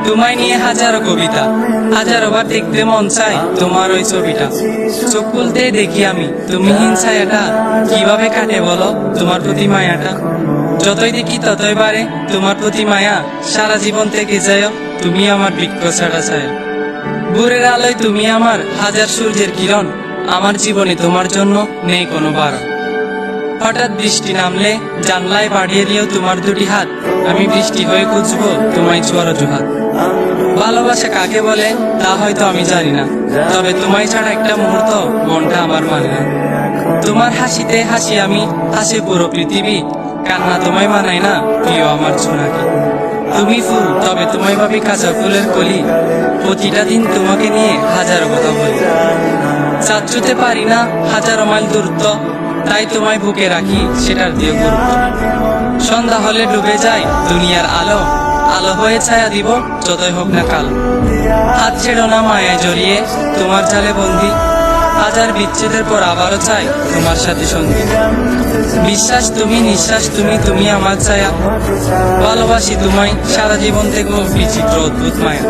তোমায় নিয়ে হাজারো কবিতা, হাজারো বার দেখতে মন চাই তোমার ওই ছবিটা। চোখ খুলতেই দেখি আমি তুমিহীন ছায়াটা, কিভাবে কাটে বলো তোমার প্রতি মায়াটা। যতই দেখি ততই বাড়ে তোমার প্রতি মায়া, সারা জীবন থেকে যায় তুমি আমার বৃক্ষ ছাড়া ছায়া। ভোরের আলোয় তুমি আমার হাজার সূর্যের কিরণ, আমার জীবনে তোমার জন্য নেই কোনো বারণ। হঠাৎ বৃষ্টি নামলে জানলায় বাড়িয়ে দিও তোমার দুটি হাত, আমি বৃষ্টি হয়ে খুঁজবো তোমায় ছোঁয়ার অজুহাত। ভালোবাসা কাকে বলে তা হয়তো আমি জানি না, তবে তোমায় ছাড়া একটা মুহূর্ত মনটা আমার মানে না। তোমার হাসিতে হাসি আমি, হাসে পুরো পৃথিবী, কান্না তোমায় মানায় না প্রিয় আমার সোনাকে। তুমি ফুল তবে তোমায় ভাবি কাঁচা ফুলের কলি, প্রতিটা দিন তোমাকে নিয়ে হাজারো কথা বলি। চাঁদ ছুঁতে পারি না হাজারো মাইল দূরত্ব, তাই তোমায় বুকে রাখি সেটার দিয়ে গুরুত্ব। সন্ধ্যা হলে ডুবে যায় দুনিয়ার আলো, আলো হয়ে ছায়া দিব যতই হোক না কালো। হাত ছেড়ো না মায়ায় জড়িয়ে তোমার জালে বন্দি, হাজার বিচ্ছেদের পর আবারও চাই তোমার সাথে সঙ্গী। বিশ্বাস তুমি, নিঃশ্বাস তুমি, তুমি আমার ছায়া, ভালোবাসি তোমায় সারা জীবন থেকেও বিচিত্র অদ্ভুত মায়া।